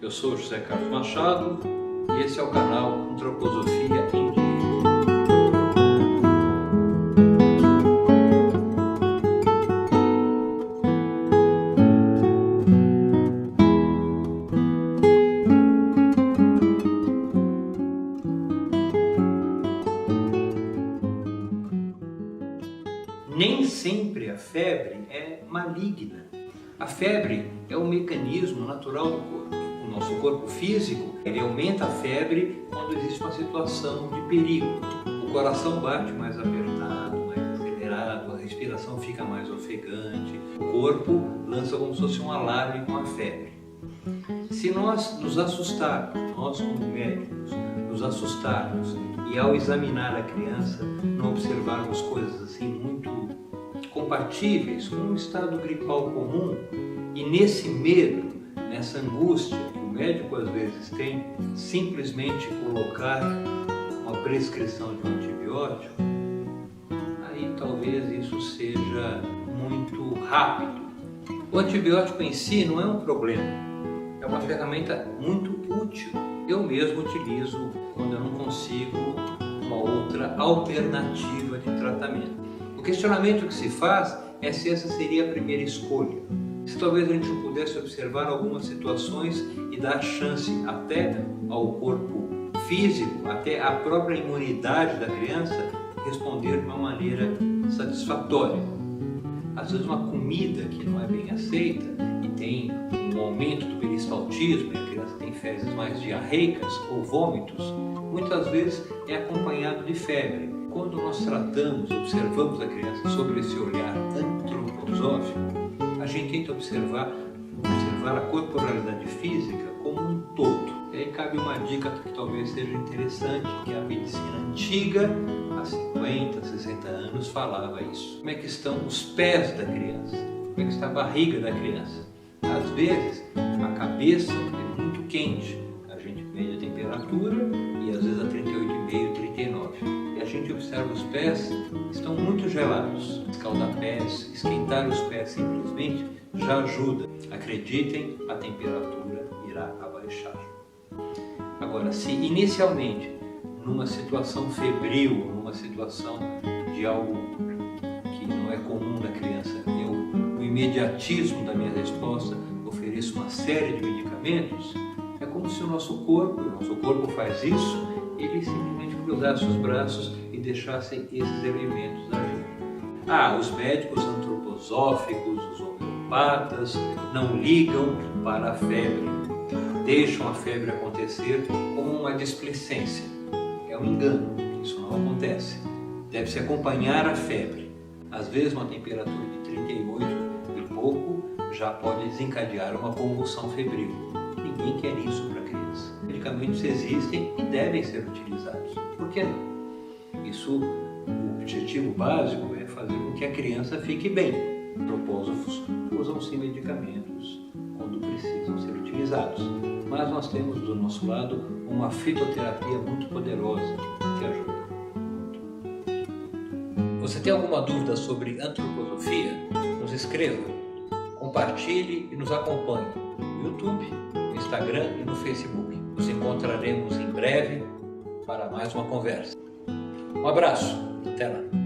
Eu sou José Carlos Machado e esse é o canal Antroposofia em Dia. Nem sempre a febre é maligna. A febre é um mecanismo natural do corpo. O nosso corpo físico, ele aumenta a febre quando existe uma situação de perigo. O coração bate mais apertado, mais acelerado, a respiração fica mais ofegante, o corpo lança como se fosse um alarme com a febre. Se nós nos assustarmos, nós como médicos, nos assustarmos e ao examinar a criança não observarmos coisas assim muito compatíveis com um estado gripal comum, e nesse medo, nessa angústia que o médico às vezes tem, simplesmente colocar uma prescrição de um antibiótico, aí talvez isso seja muito rápido. O antibiótico em si não é um problema, é uma ferramenta muito útil. Eu mesmo utilizo quando eu não consigo uma outra alternativa de tratamento. O questionamento que se faz é se essa seria a primeira escolha. Se talvez a gente não pudesse observar algumas situações e dar chance até ao corpo físico, até à própria imunidade da criança responder de uma maneira satisfatória. Às vezes uma comida que não é bem aceita e tem um aumento do peristaltismo e a criança tem fezes mais diarreicas ou vômitos, muitas vezes é acompanhado de febre. Quando nós tratamos, observamos a criança sobre esse olhar antroposófico, a gente tenta observar a corporalidade física como um todo. E aí cabe uma dica que talvez seja interessante, que a medicina antiga, há 50, 60 anos, falava isso. Como é que estão os pés da criança? Como é que está a barriga da criança? Às vezes, a cabeça é muito quente. A gente mede a temperatura e às vezes a 38,5, 39. E a gente observa os pés, estão muito gelados. Escaldar pés, esquentar os pés simplesmente já ajuda. Acreditem, a temperatura irá abaixar. Agora, se inicialmente, numa situação febril, numa situação de algo que não é comum da criança, no imediatismo da minha resposta, ofereço uma série de medicamentos, é como se o nosso corpo faz isso, ele simplesmente cruzasse os braços e deixasse esses elementos agir. Os médicos antroposóficos, os homeopatas, não ligam para a febre, deixam a febre acontecer como uma displicência. É um engano, isso não acontece. Deve-se acompanhar a febre. Às vezes uma temperatura de 38 e pouco já pode desencadear uma convulsão febril. Ninguém quer isso para a criança. Medicamentos existem e devem ser utilizados. Por que não? O objetivo básico é fazer com que a criança fique bem. Antroposóficos usam sim medicamentos quando precisam ser utilizados. Mas nós temos do nosso lado uma fitoterapia muito poderosa que ajuda. Você tem alguma dúvida sobre antroposofia? Nos escreva, compartilhe e nos acompanhe no YouTube, no Instagram e no Facebook. Nos encontraremos em breve para mais uma conversa. Um abraço, até lá!